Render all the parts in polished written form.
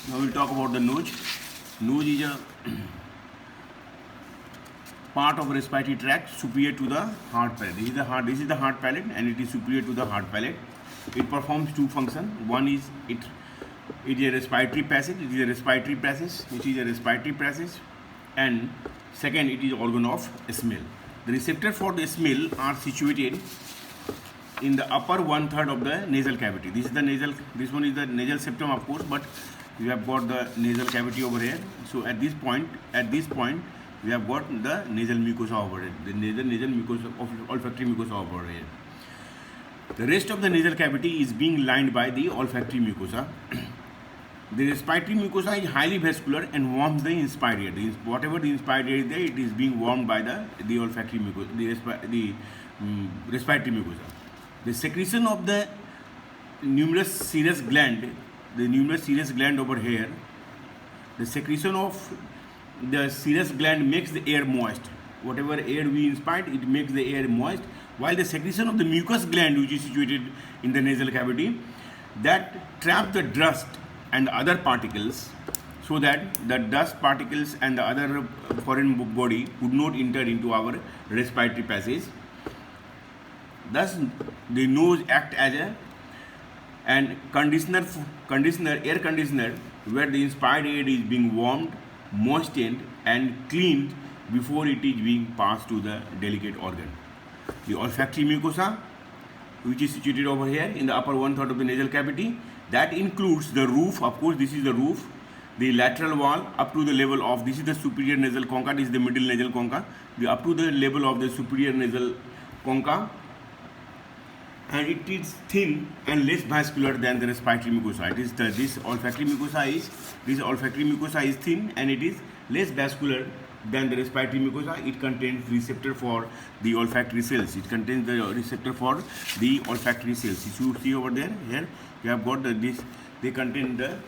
Now we'll talk about the nose. Nose is a part of respiratory tract superior to the hard palate. This is the hard palate, and it is superior to the hard palate. It performs two functions. One is it is a respiratory passage. It is a respiratory passage. It is a respiratory passage, and second, it is organ of smell. The receptor for the smell are situated in the upper one third of the nasal cavity. This is the nasal. This one is the nasal septum, of course, but we have got the nasal cavity over here. So at this point, we have got the nasal mucosa over here. The nasal mucosa, olfactory mucosa over here. The rest of the nasal cavity is being lined by the olfactory mucosa. The respiratory mucosa is highly vascular and warms the inspired air. Whatever the inspired air is there, it is being warmed by the olfactory mucosa, the respiratory mucosa. The secretion of the numerous serous gland, over here, the secretion of the serous gland makes the air moist. Whatever air we inspired, it makes the air moist. While the secretion of the mucous gland, which is situated in the nasal cavity, that trap the dust and other particles, so that the dust particles and the other foreign body would not enter into our respiratory passage. Thus, the nose act as a air conditioner, where the inspired air is being warmed, moistened, and cleaned before it is being passed to the delicate organ. The olfactory mucosa, which is situated over here in the upper one third of the nasal cavity, that includes the roof. Of course, this is the roof, the lateral wall up to the level of, this is the superior nasal concha, this is the middle nasal concha, up to the level of the superior nasal concha, and it is thin and less vascular than the respiratory mucosa. This olfactory mucosa is thin and it is less vascular than the respiratory mucosa. It contains receptor for the olfactory cells. If you see over there, here you have got they contain the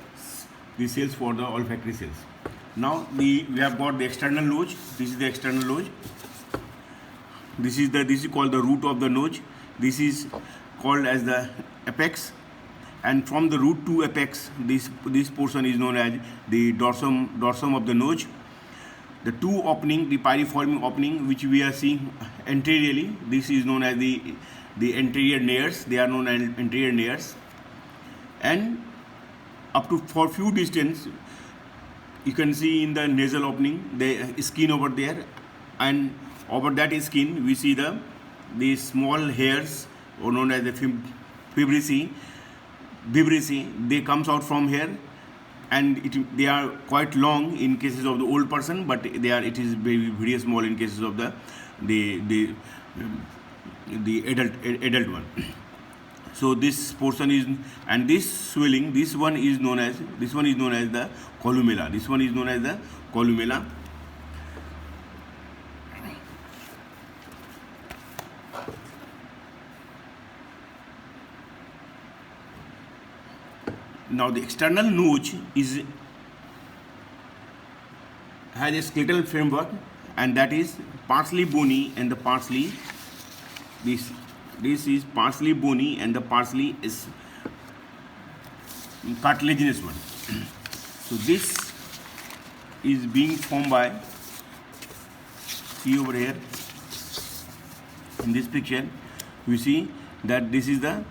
cells for the olfactory cells. Now we have got the external nose. This is the external nose. This is called the root of the nose. This is called as the apex, and from the root to apex, this portion is known as the dorsum of the nose. The two opening, the piriform opening, which we are seeing anteriorly, this is known as the anterior nares. They are known as anterior nares, and up to for few distance, you can see in the nasal opening the skin over there, and over that skin we see the small hairs, or known as the vibrissae. They comes out from here, and they are quite long in cases of the old person, but it is very small in cases of the adult one. So this portion is, and this swelling, this one is known as the columella. Now the external nose has a skeletal framework, and that is partially bony and the partially this is partially bony and the partially is cartilaginous one. So this is being formed by, see over here in this picture, we see that this is the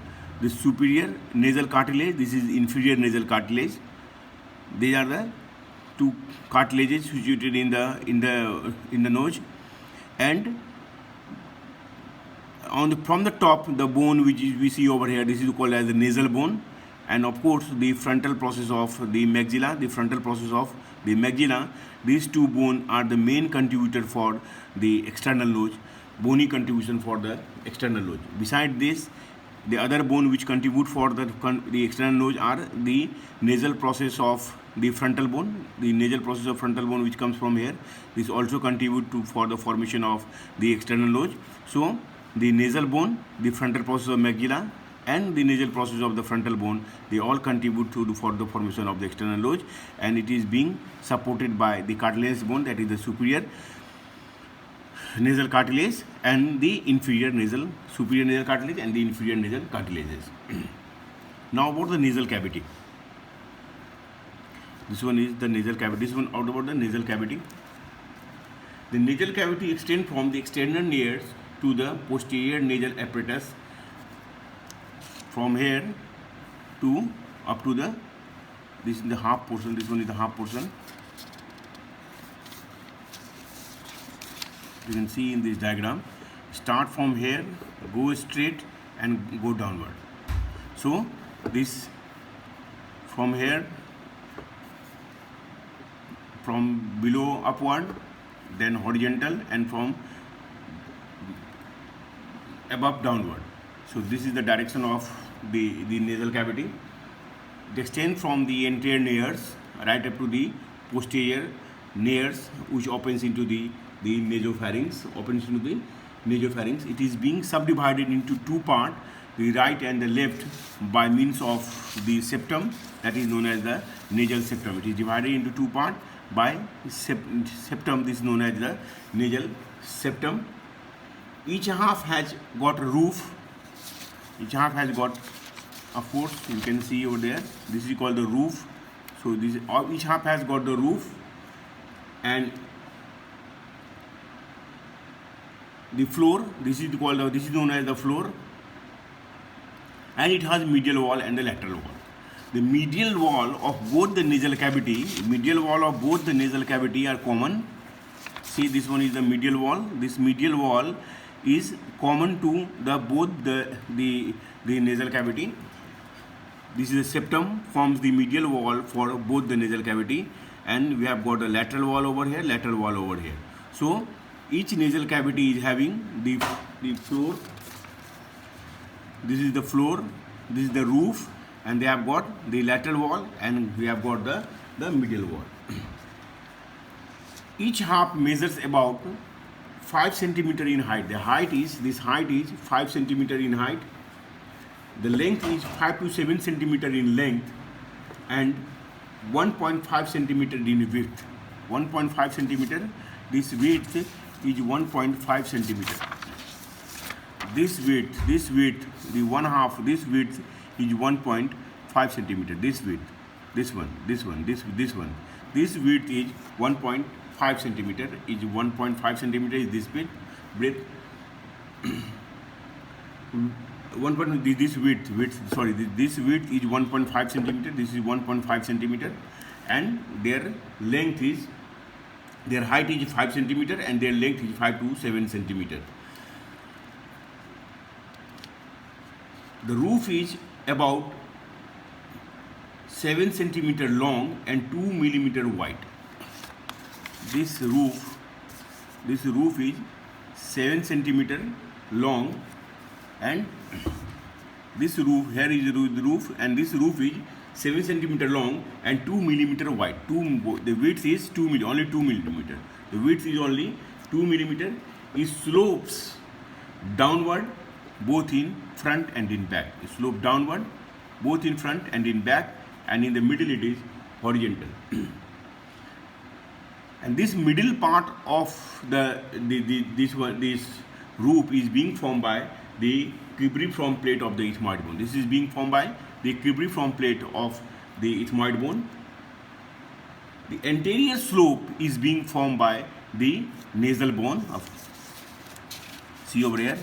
superior nasal cartilage, this is inferior nasal cartilage. These are the two cartilages situated in the nose, and from the top, the bone which we see over here, this is called as the nasal bone, and of course the frontal process of the maxilla. These two bones are the main contributor for the external nose, bony contribution for the external nose. Besides this, the other bone which contribute for the external nose are the nasal process of the frontal bone. The nasal process of frontal bone, which comes from here, this also contribute for the formation of the external nose. So the nasal bone, the frontal process of maxilla, and the nasal process of the frontal bone, they all contribute for the formation of the external nose, and it is being supported by the cartilaginous bone, that is the superior nasal cartilage and the superior nasal cartilage and the inferior nasal cartilages. Now about the nasal cavity. This one is the nasal cavity. This one out about the nasal cavity. The nasal cavity extends from the external nares to the posterior nasal apparatus. From here to up to the, this is the half portion. This one is the half portion. You can see in this diagram. Start from here, go straight and go downward. So this from here, from below upward, then horizontal, and from above downward. So this is the direction of the nasal cavity. It extends from the anterior nares right up to the posterior nares, which opens into the nasopharynx. It is being subdivided into two parts, the right and the left, by means of the septum, that is known as the nasal septum. It is divided into two parts by septum. This is known as the nasal septum. Each half has got a roof. Each half has got, of course, you can see over there, this is called the roof. So this, each half has got the roof, and the floor, this is known as the floor, and it has medial wall and the lateral wall. The medial wall of both the nasal cavity are common. See, this one is the medial wall. This medial wall is common to both the nasal cavity. This is the septum, forms the medial wall for both the nasal cavity, and we have got a lateral wall over here, lateral wall over here. So each nasal cavity is having the floor. This is the floor, this is the roof, and they have got the lateral wall, and we have got the medial wall. Each half measures about 5 centimeter in height. This height is 5 centimeter in height. The length is 5 to 7 centimeter in length, and 1.5 centimeter in width. 1.5 centimeter. This width is 1.5 centimeter. This width, the one half, this width is 1.5 centimeter. This width, this one, this one. This width is 1.5 centimeter. Is 1.5 centimeter is this width. This width is 1.5 centimeter. This is 1.5 centimeter, and their length is, their height is 5 centimeter, and their length is 5 to 7 centimeter. The roof is about 7 centimeter long and 2 millimeter wide. This roof is 7 centimeter long, and this roof, here is the roof, and this roof is 7 centimeter long and 2 millimeter wide. The width is 2 millimeter, only 2 millimeter. The width is only 2 millimeter. It slopes downward both in front and in back. It slopes downward both in front and in back, and in the middle it is horizontal. And this middle part of this roof is being formed by the cribriform plate of the ethmoid bone. This is being formed by the cribriform plate of the ethmoid bone. The anterior slope is being formed by the nasal bone. See over here.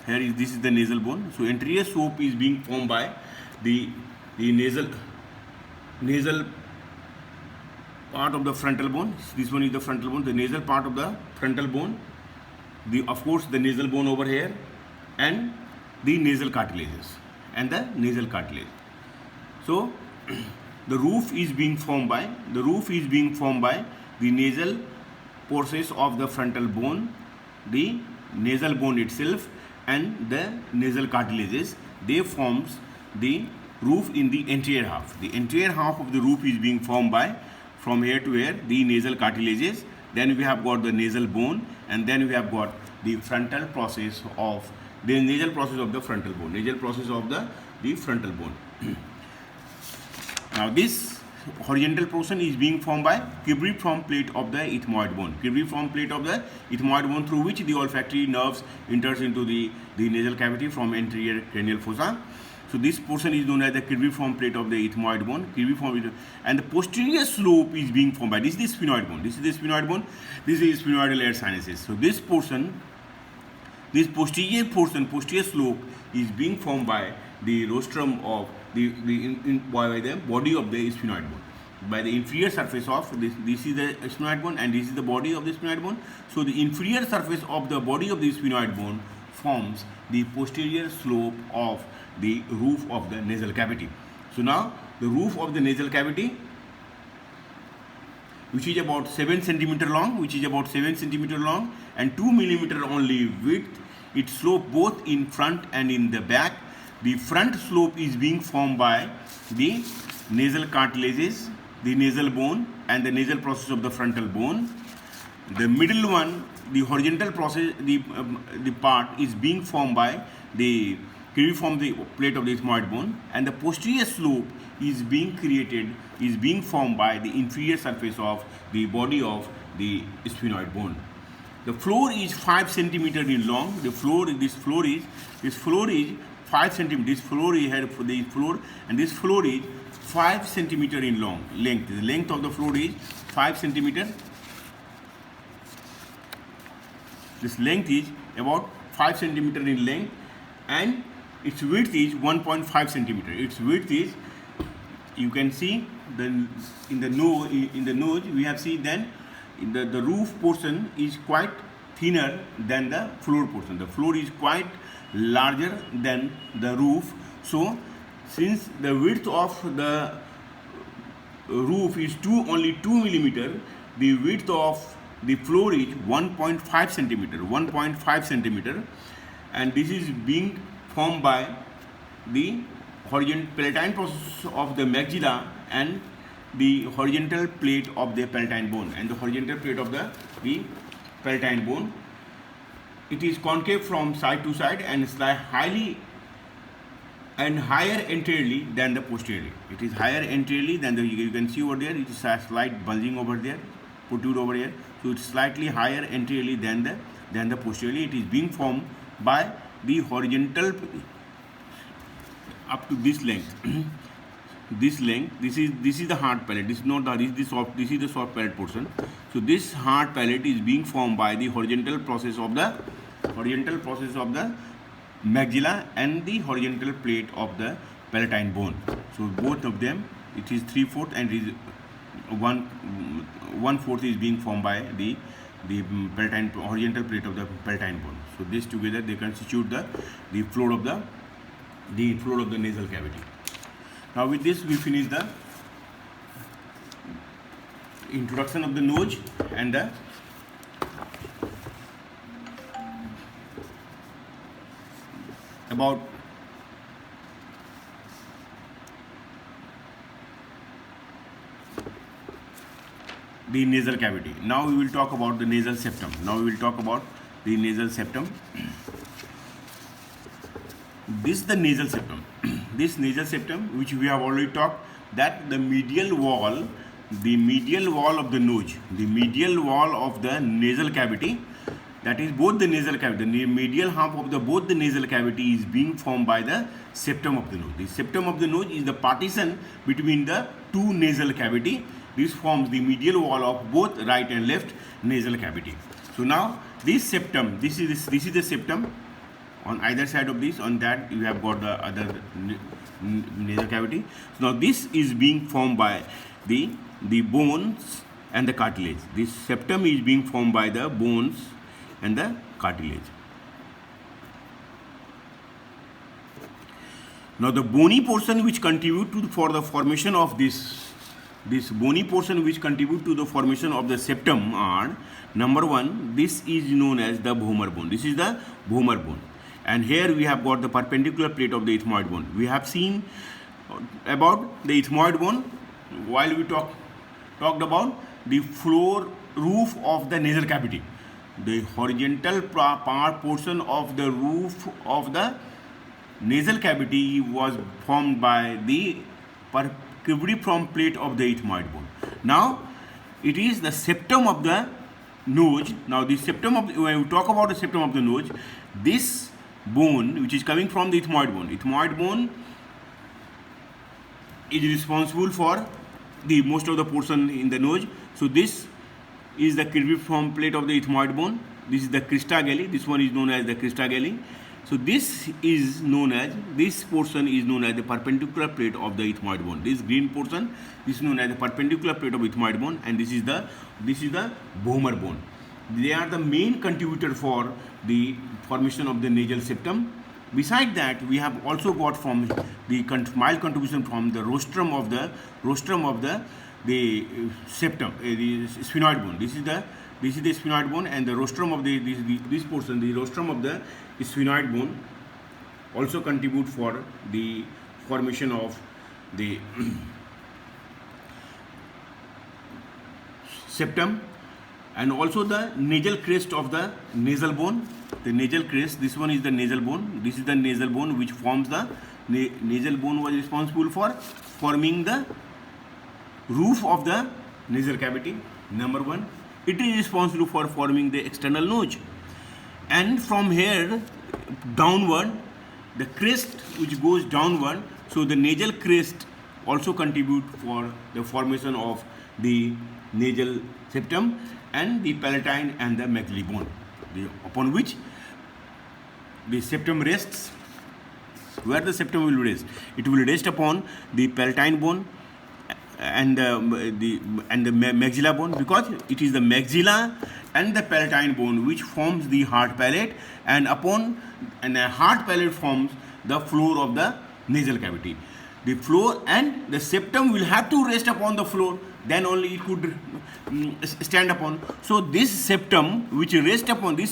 This is the nasal bone. So anterior slope is being formed by the nasal part of the frontal bone. This one is the frontal bone. The nasal part of the frontal bone. Of course, the nasal bone over here, and the nasal cartilages and the nasal cartilage. So the roof is being formed by the nasal portions of the frontal bone, the nasal bone itself, and the nasal cartilages. They forms the roof in the anterior half. The anterior half of the roof is being formed by, from here to here, the nasal cartilages. Then we have got the nasal bone, and then we have got the frontal process of the nasal process of the frontal bone. Nasal process of the frontal bone. Now this horizontal portion is being formed by cribriform plate of the ethmoid bone. Cribriform plate of the ethmoid bone, through which the olfactory nerves enters into the nasal cavity from anterior cranial fossa. So this portion is known as the cribriform plate of the ethmoid bone. Cribriform, and the posterior slope is being formed by, this is the sphenoid bone. This is the sphenoid bone. This is sphenoidal air sinuses. So this portion, this posterior slope is being formed by the rostrum of by the body of the sphenoid bone, by the inferior surface of this. This is the sphenoid bone, and this is the body of the sphenoid bone. So the inferior surface of the body of the sphenoid bone forms the posterior slope of the roof of the nasal cavity. So now the roof of the nasal cavity, which is about 7 centimeter long, and 2 millimeter only width, it slope both in front and in the back. The front slope is being formed by the nasal cartilages, the nasal bone, and the nasal process of the frontal bone. The middle one, the horizontal process, the part is being formed by the cribriform plate of the ethmoid bone, and the posterior slope is being formed by the inferior surface of the body of the sphenoid bone. The floor is 5 centimeter in long. This floor is 5 centimeter. This floor is here for the floor, and this floor is 5 centimeter in length. The length of the floor is 5 centimeter. This length is about 5 centimeter in length, and its width is 1.5 centimeter. Its width is, you can see in the nose we have seen then the roof portion is quite thinner than the floor portion. The floor is quite larger than the roof. So since the width of the roof is only 2 millimeter, the width of the floor is 1.5 centimeter, and this is being formed by the horizontal palatine process of the maxilla and the horizontal plate of the palatine bone, It is concave from side to side and higher anteriorly than the posteriorly. It is higher anteriorly than you can see over there. It is a slight bulging over there, protrude over here. So it's slightly higher anteriorly than the posteriorly. It is being formed by the horizontal up to this length. This is the hard palate. This is not the this is the soft palate portion. So this hard palate is being formed by the horizontal process of the maxilla and the horizontal plate of the palatine bone. So both of them, it is 3/4 and 1/4 is being formed by the palatine horizontal plate of the palatine bone. So this together they constitute the floor of the nasal cavity. Now with this we finish the introduction of the nose and about the nasal cavity. Now we will talk about the nasal septum. This is the nasal septum. This nasal septum, which we have already talked, that the medial wall of the nose, the medial wall of the nasal cavity, that is both the nasal cavity, the medial half of both the nasal cavity is being formed by the septum of the nose. The septum of the nose is the partition between the two nasal cavity. This forms the medial wall of both right and left nasal cavity. So now this septum, this is the septum. On either side of this, on that you have got the other nasal cavity. So now this is being formed by the bones and the cartilage. This septum is being formed by the bones and the cartilage. Now the bony portion which contribute for the formation of this bony portion which contribute to the formation of the septum are, number one, this is known as the vomer bone. This is the vomer bone. And here we have got the perpendicular plate of the ethmoid bone. We have seen about the ethmoid bone while we talked about the floor roof of the nasal cavity. The horizontal portion of the roof of the nasal cavity was formed by the cribriform plate of the ethmoid bone. Now it is the septum of the nose. Now the septum of when we talk about the septum of the nose, this bone which is coming from the ethmoid bone is responsible for the most of the portion in the nose. So this is the cribriform plate of the ethmoid bone. This is the crista galli. This one is known as the crista galli. So this portion is known as the perpendicular plate of the ethmoid bone. This green portion is known as the perpendicular plate of ethmoid bone, and this is the vomer bone. They are the main contributor for the formation of the nasal septum. Beside that, we have also got from the mild contribution from the rostrum of the septum, the sphenoid bone. This is the sphenoid bone, and the rostrum of this portion, the rostrum of the sphenoid bone, also contribute for the formation of the septum, and also the nasal crest of the nasal bone. The nasal crest, this one is the nasal bone. This is the nasal bone which forms the nasal bone, was responsible for forming the roof of the nasal cavity. Number one, it is responsible for forming the external nose, and from here downward, the crest which goes downward, so the nasal crest also contribute for the formation of the nasal septum and the palatine and the maxillary bone, upon which the septum rests. Where the septum will rest? It will rest upon the palatine bone and the maxilla bone, because it is the maxilla and the palatine bone which forms the hard palate, and the hard palate forms the floor of the nasal cavity. The floor and the septum will have to rest upon the floor, then only it could stand upon. So this septum which rests upon the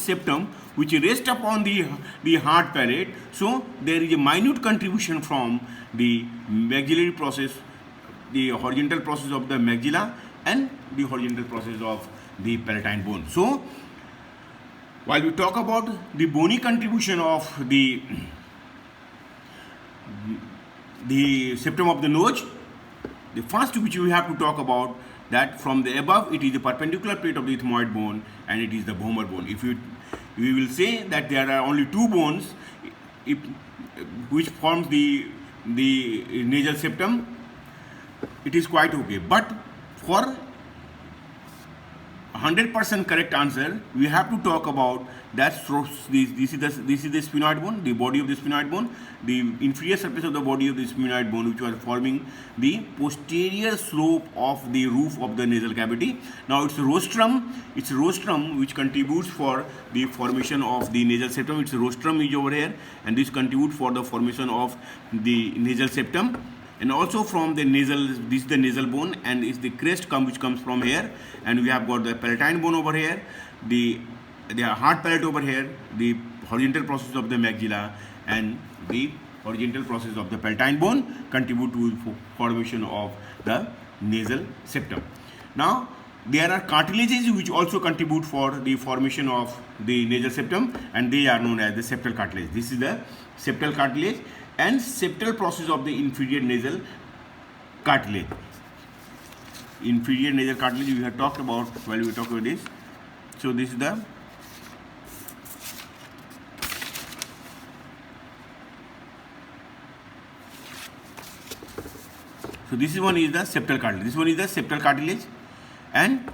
hard palate, so there is a minute contribution from the maxillary process, the horizontal process of the maxilla and the horizontal process of the palatine bone. So while we talk about the bony contribution of the septum of the nose, the first which we have to talk about, that from the above it is the perpendicular plate of the ethmoid bone and it is the vomer bone. If we will say that there are only two bones which forms the nasal septum, it is quite okay. But for 100% correct answer, we have to talk about that. This is the sphenoid bone, the body of the sphenoid bone, the inferior surface of the body of the sphenoid bone, which was forming the posterior slope of the roof of the nasal cavity. Now its rostrum which contributes for the formation of the nasal septum. Its rostrum is over here, and this contributes for the formation of the nasal septum. And also from the nasal, this is the nasal bone, and it's the crest which comes from here, and we have got the palatine bone over here, the hard palate over here, the horizontal process of the maxilla and the horizontal process of the palatine bone contribute to formation of the nasal septum. Now there are cartilages which also contribute for the formation of the nasal septum, and they are known as the septal cartilage. This is the septal cartilage and septal process of the inferior nasal cartilage. Inferior nasal cartilage we have talked about while we talk about this. So this is the this one is the septal cartilage. This one is the septal cartilage, and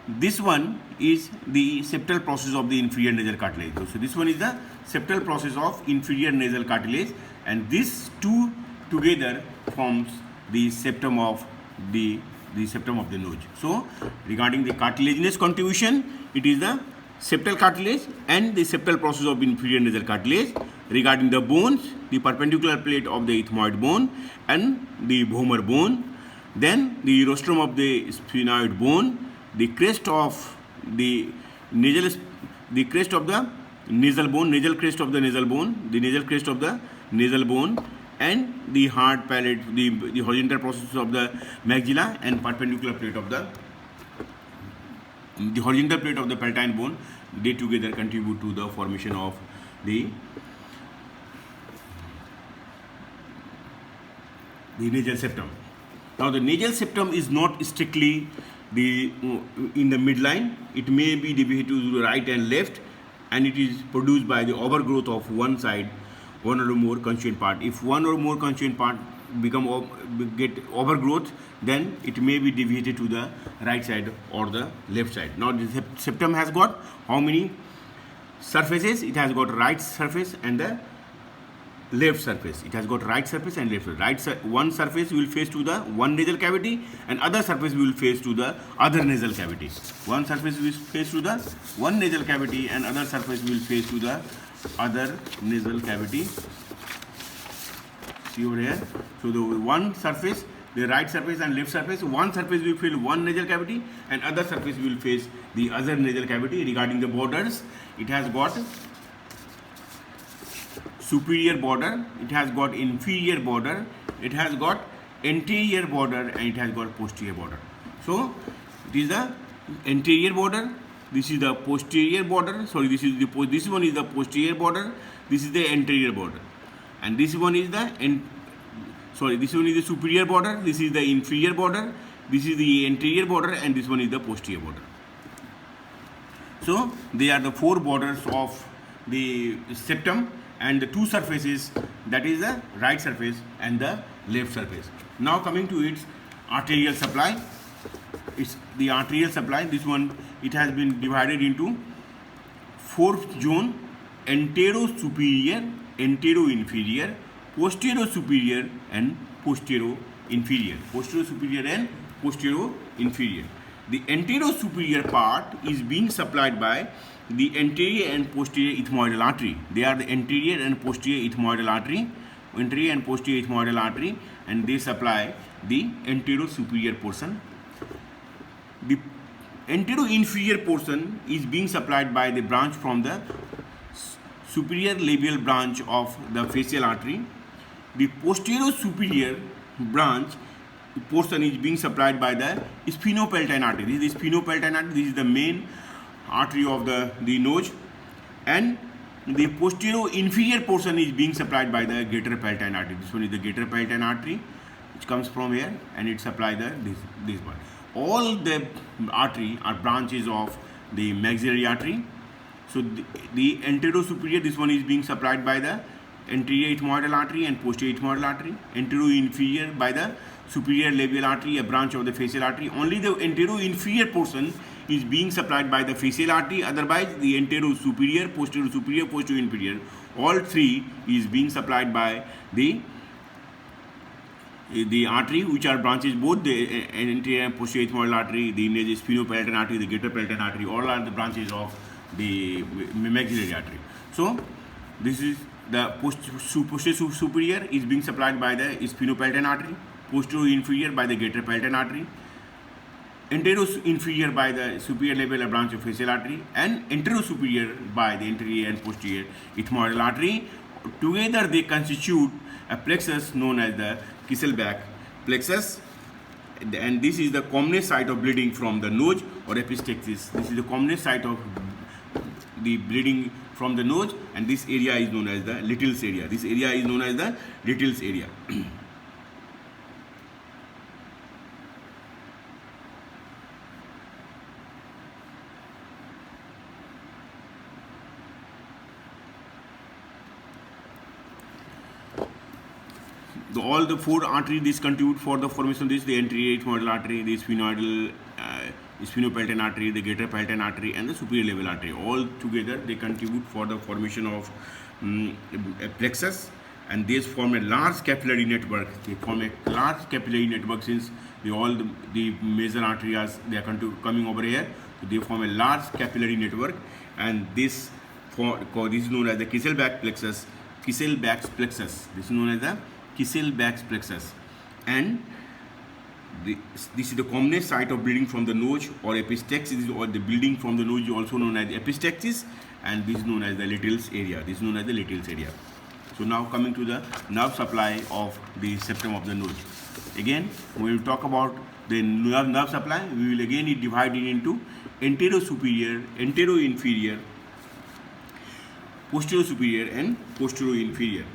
this one is the septal process of the inferior nasal cartilage. So this one is the septal process of inferior nasal cartilage, and these two together forms the septum of the septum of the nose. So regarding the cartilaginous contribution, it is the septal cartilage and the septal process of inferior nasal cartilage. Regarding the bones, the perpendicular plate of the ethmoid bone and the vomer bone, then the rostrum of the sphenoid bone, the crest of the nasal bone, nasal crest of the nasal bone, the nasal crest of the nasal bone, and the hard palate, the horizontal process of the maxilla and perpendicular plate of the horizontal plate of the palatine bone. They together contribute to the formation of the nasal septum. Now the nasal septum is not strictly in the midline. It may be deviated to the right and left, and it is produced by the overgrowth of one side, one or more constituent part. If one or more constituent part get overgrowth, then it may be deviated to the right side or the left side. Now the septum has got how many surfaces? It has got right surface and the left surface. It has got right surface and left surface. One surface will face to the one nasal cavity and other surface will face to the other nasal cavity. One surface will face to the one nasal cavity and other surface will face to the other nasal cavity. See over here. So the one surface, the right surface and left surface, one surface will fill one nasal cavity and other surface will face the other nasal cavity. Regarding the borders, it has got superior border, it has got inferior border, it has got anterior border and it has got posterior border. So it is the anterior border, this is the posterior border, sorry, this one is the posterior border, this is the anterior border, and this one is the this one is the superior border, this is the inferior border, this is the anterior border, and this one is the posterior border. So they are the four borders of the septum and the two surfaces, that is the right surface and the left surface. Now coming to its arterial supply. It's the arterial supply. This one, it has been divided into fourth zone: antero-superior, antero-inferior, posterior-superior and posterior-inferior. Posterior-superior and posterior-inferior. The antero-superior part is being supplied by the anterior and posterior ethmoidal artery. They are the anterior and posterior ethmoidal artery, and they supply the antero-superior portion. The antero-inferior portion is being supplied by the branch from the superior labial branch of the facial artery. The posterior-superior branch portion is being supplied by the sphenopalatine artery. This is the sphenopalatine artery. This is the main artery of the nose, and the posterior inferior portion is being supplied by the greater palatine artery. This one is the greater palatine artery, which comes from here, and it supplies this one. All the artery are branches of the maxillary artery. So the antero-superior, this one is being supplied by the anterior ethmoidal artery and posterior ethmoidal artery. Antero-inferior by the superior labial artery, a branch of the facial artery. Only the antero-inferior portion is being supplied by the facial artery. Otherwise, the antero-superior, posterior-inferior, all three is being supplied by the artery, which are branches, both the anterior and posterior ethmoidal artery, the sphenopalatine artery, the greater palatine artery, all are the branches of the maxillary artery. So this is the posterior superior is being supplied by the sphenopalatine artery, posterior inferior by the greater palatine artery, antero-inferior by the superior labial branch of facial artery, and antero-superior by the anterior and posterior ethmoidal artery. Together they constitute a plexus known as the Kisselbach plexus, and this is the commonest site of bleeding from the nose or epistaxis. This is the commonest site of the bleeding from the nose, and this area is known as the Little's area. This area is known as the Little's area. All the four arteries this contribute for the formation of this: the anterior ethmoidal artery, the sphenopalatine artery, the greater palatine artery, and the superior labial artery. All together they contribute for the formation of a plexus, and these form a large capillary network. They form a large capillary network since all the major arteries they are coming over here. So they form a large capillary network, and this is known as the Kisselbach plexus. Kisselbach's plexus. This is known as the Kisselbach's plexus, and this is the commonest site of bleeding from the nose or epistaxis, or the bleeding from the nose is also known as epistaxis, and this is known as the Little's area. This is known as the Little's area. So now coming to the nerve supply of the septum of the nose. Again, when we talk about the nerve supply, we will again divide it into antero-superior, antero-inferior, posterior-superior, and posterior-inferior.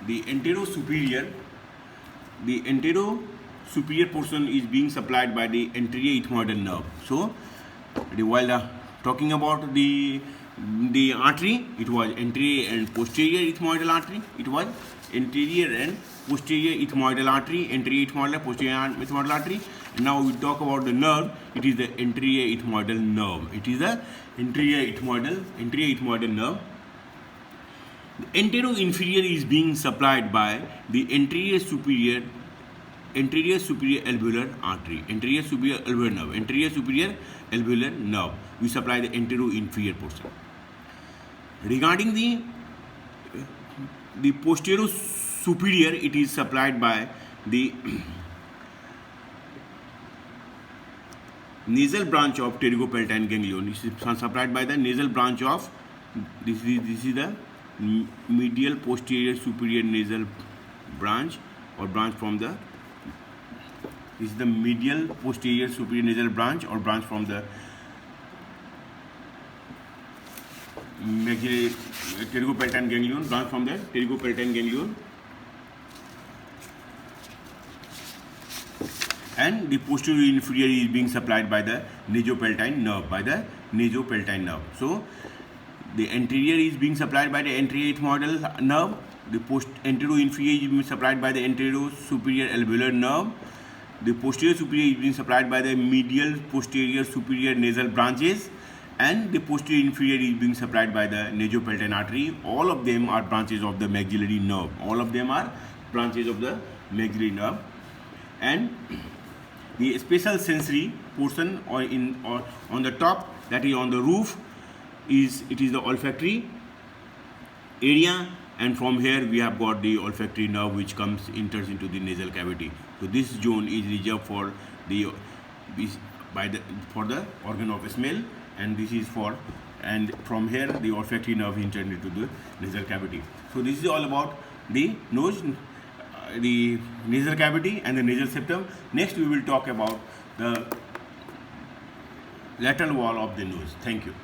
The antero-superior portion is being supplied by the anterior ethmoidal nerve. So while talking about the artery, it was anterior and posterior ethmoidal artery. It was anterior and posterior ethmoidal artery, anterior ethmoidal, posterior ethmoidal artery. And now we talk about the nerve. It is the anterior ethmoidal nerve. It is the anterior ethmoidal nerve. The anteroinferior is being supplied by the anterior superior alveolar artery, anterior superior alveolar nerve. We supply the anteroinferior portion. Regarding the posterior superior, it is supplied by the nasal branch of pterygopalatine ganglion. It is supplied by the nasal branch of this is the medial posterior superior nasal branch, or branch from the this is the medial posterior superior nasal branch, or branch from the pterygopalatine ganglion, branch from the pterygopalatine ganglion. And the posterior inferior is being supplied by the nasopalatine nerve, So the anterior is being supplied by the anterior ethmoidal nerve. The anteroinferior is being supplied by the anterior superior alveolar nerve. The posterior superior is being supplied by the medial posterior superior nasal branches, and the posterior inferior is being supplied by the nasopalatine artery. All of them are branches of the maxillary nerve. And the special sensory portion on the top, that is on the roof, is the olfactory area, and from here we have got the olfactory nerve which enters into the nasal cavity. So this zone is reserved for the organ of smell, and this is and from here the olfactory nerve enters into the nasal cavity. So this is all about the nose, the nasal cavity and the nasal septum. Next we will talk about the lateral wall of the nose. Thank you.